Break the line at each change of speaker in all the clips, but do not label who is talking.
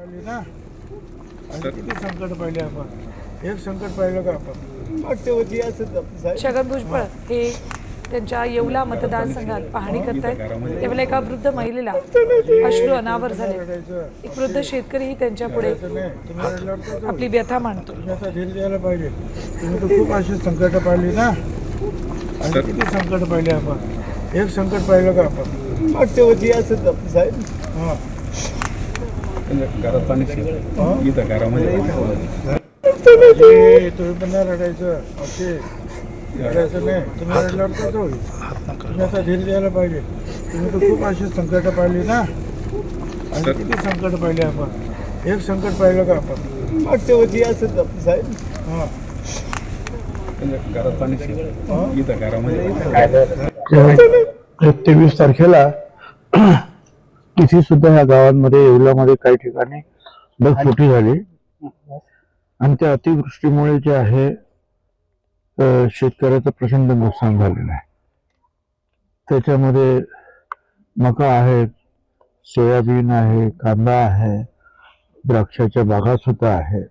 किती संकट पाहिले आपण, एक संकट पाहिलं का आपण मागच्या वर्षी असं
छगन भुजबळ हे त्यांच्या येवला मतदारसंघात पाहणी करतायत त्यावेळेला एका वृद्ध महिलेला अश्रू अनावर झाले. एक वृद्ध शेतकरीही त्यांच्या पुढे आपली व्यथा मांडतो.
आता धीर द्यायला पाहिजे. तुम्ही तर खूप अशी संकट पाहिली ना, आणि किती संकट पाहिले आपण, एक संकट पाहिलं का आपण मागच्या वर्षी असं साहेब. हां
घरात पाणी इथं घरामध्ये
तुम्ही पण नाही रडायचं, ओके रडायचं नाही. तुम्ही रडल्यावर कसं होईल. तुम्ही आता धीर द्यायला पाहिजे. तुम्ही तर खूप अशी संकट पाहिली ना, आणि किती संकट पाहिले आपण, एक संकट पाहिलं का आपण मागच्या वर्षी असं साहेब. हां
घरात पाणी इथं घरामध्ये
23 तारखेला तिथे सुद्धा ह्या गावांमध्ये येवल्यामध्ये काही ठिकाणी ढगफुटी झाली आणि त्या अतिवृष्टीमुळे जे आहे शेतकऱ्याचं प्रचंड नुकसान झालेलं आहे. त्याच्यामध्ये मका आहे, सोयाबीन आहे, कांदा आहे, द्राक्षाच्या बागा सुद्धा आहे.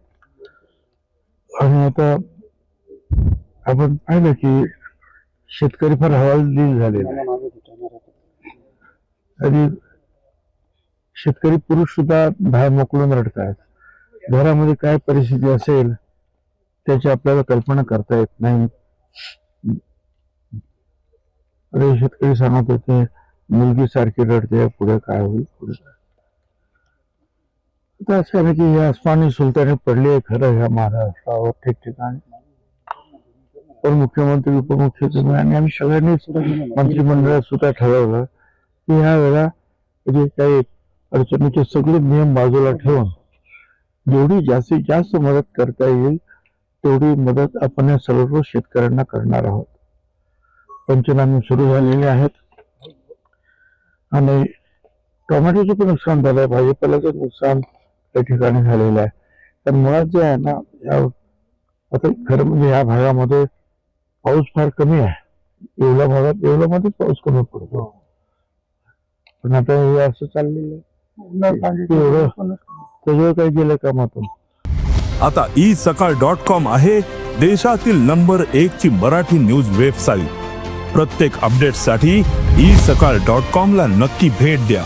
आणि आता आपण पाहिलं की शेतकरी फार हवालदिल झालेला आहे आणि शेतकरी पुरुष सुद्धा बाहेर मोकळून रडतात. घरामध्ये काय परिस्थिती असेल त्याची आपल्याला कल्पना करता येत नाही. अरे शेतकरी सांगत होते मुलगी सारखी रडते, पुढे काय होईल पुढे काय. आता असं आहे की ही आसमानी सुलतानी पडली आहे खरं ह्या महाराष्ट्रावर ठिकठिकाणी. पण मुख्यमंत्री उपमुख्यमंत्री आणि आम्ही सगळ्यांनीच मंत्रिमंडळात सुद्धा ठरवलं की ह्या वेळेला जे काही अडचणीचे सगळे नियम बाजूला ठेवून जेवढी जास्तीत जास्त मदत करता येईल तेवढी मदत आपण या सर्व शेतकऱ्यांना करणार आहोत. पंचनामे सुरू झालेले आहेत आणि टोमॅटोचं पण नुकसान झालंय, भाजीपाल्याचं नुकसान त्या ठिकाणी झालेलं आहे. तर मुळात जे आहे ना, आता खरं म्हणजे या भागामध्ये पाऊस फार कमी आहे. येवला भागात येवल्यामध्ये पाऊस कमी पडतो, पण आता हे असं चाललेलं त्याच्यावर काही गेलं कामातून.
आता isakal.com आहे देशातील नंबर 1 ची मराठी न्यूज वेबसाईट. प्रत्येक अपडेटसाठी isakal.com ला नक्की भेट द्या.